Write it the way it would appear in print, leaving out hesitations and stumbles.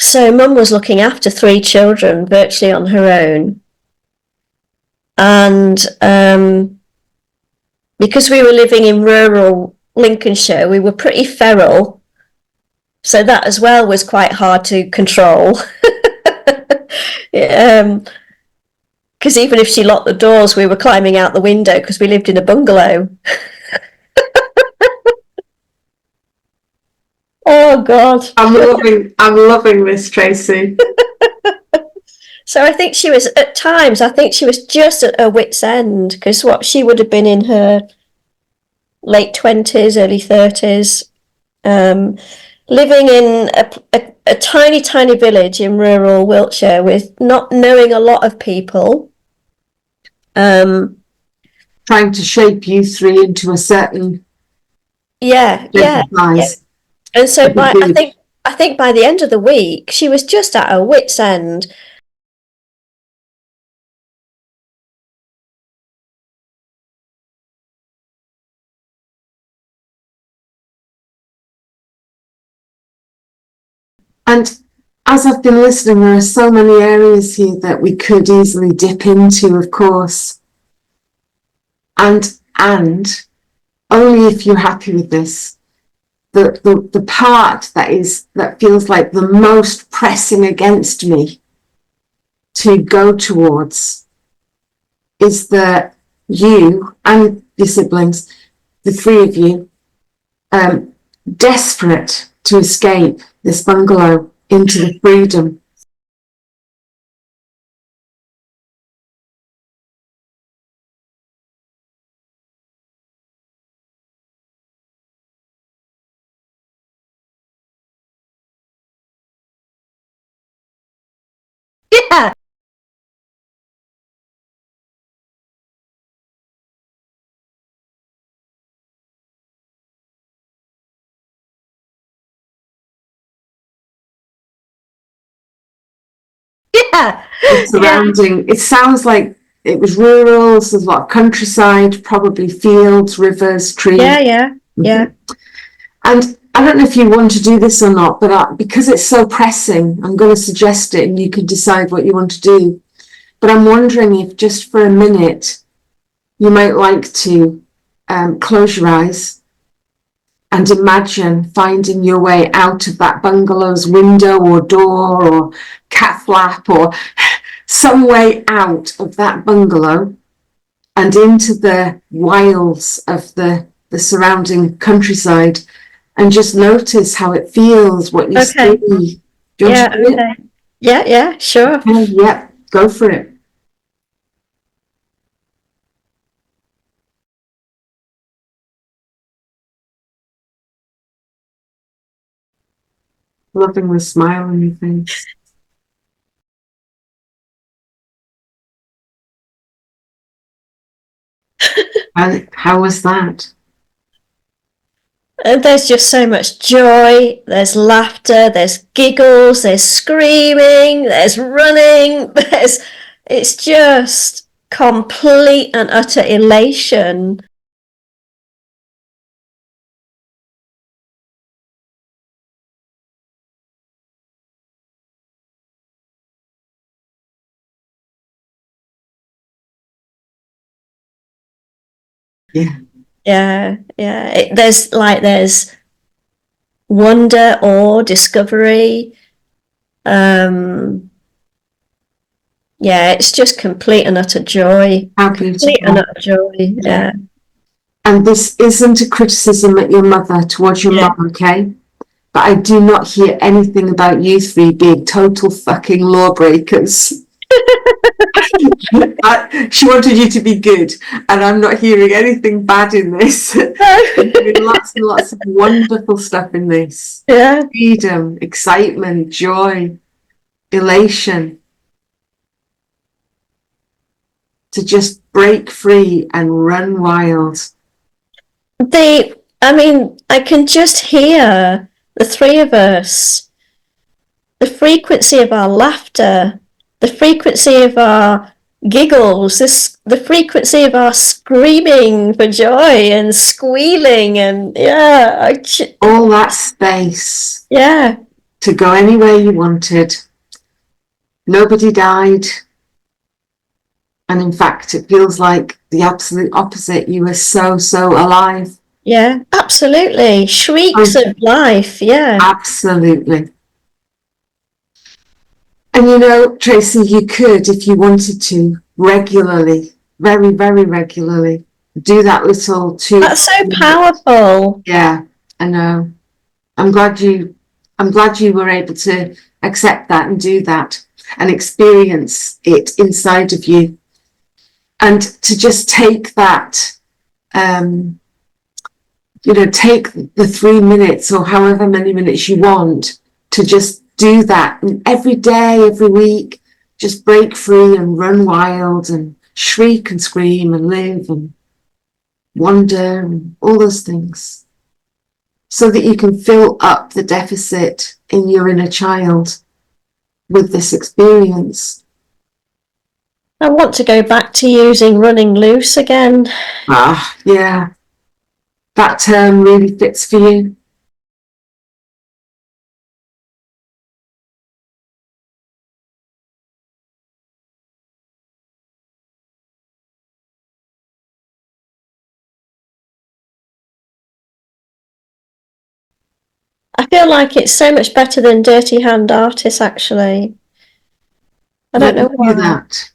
So Mum was looking after 3 children virtually on her own. And because we were living in rural Lincolnshire, we were pretty feral. So that as well was quite hard to control. Because even if she locked the doors, we were climbing out the window because we lived in a bungalow. Oh God. I'm loving this, Tracy. So I think she was, at times, I think she was just at her wit's end, because she would have been in her late 20s, early 30s, living in a tiny, tiny village in rural Wiltshire with not knowing a lot of people. Trying to shape you 3 into a certain yeah. And so I think by the end of the week, she was just at her wit's end. And as I've been listening, there are so many areas here that we could easily dip into, of course. And only if you're happy with this, the part that feels like the most pressing against me to go towards is that you and your siblings, the 3 of you, desperate to escape this bungalow into the freedom. Yeah. Yeah. Surrounding, it sounds like it was rural, so there's a lot of countryside, probably fields, rivers, trees. Yeah. And I don't know if you want to do this or not, but because it's so pressing, I'm going to suggest it and you can decide what you want to do. But I'm wondering if just for a minute, you might like to close your eyes and imagine finding your way out of that bungalow's window or door or cat flap or some way out of that bungalow and into the wilds of the surrounding countryside, and just notice how it feels, what you see. Do you want to do it? Yeah, sure. Okay, yeah, go for it. Loving the smile on your face. And how was that? And there's just so much joy, there's laughter, there's giggles, there's screaming, there's running, it's just complete and utter elation. Yeah. There's wonder, awe, discovery. It's just complete and utter joy. How beautiful. Complete and utter joy. Yeah. And this isn't a criticism at your mother towards your mum, okay? But I do not hear anything about you 3 being total fucking lawbreakers. She wanted you to be good, and I'm not hearing anything bad in this. There's been lots and lots of wonderful stuff in this. Yeah. Freedom, excitement, joy, elation. To just break free and run wild. I can just hear the 3 of us, the frequency of our laughter, the frequency of our giggles, the frequency of our screaming for joy and squealing, and all that space. Yeah. to go anywhere you wanted. Nobody died. And in fact, it feels like the absolute opposite. You were so, so alive. Yeah, absolutely. Shrieks of life. Yeah. Absolutely. And you know, Tracy, you could, if you wanted to, regularly, very, very regularly, do that little That's so powerful. Yeah, I know. I'm glad you were able to accept that and do that and experience it inside of you. And to just take that, take the 3 minutes or however many minutes you want to just do that. And every day, every week, just break free and run wild and shriek and scream and live and wonder and all those things. So that you can fill up the deficit in your inner child with this experience. I want to go back to using running loose again. Yeah. That term really fits for you. I feel like it's so much better than Dirty Hand Artist, actually. I don't know why. That.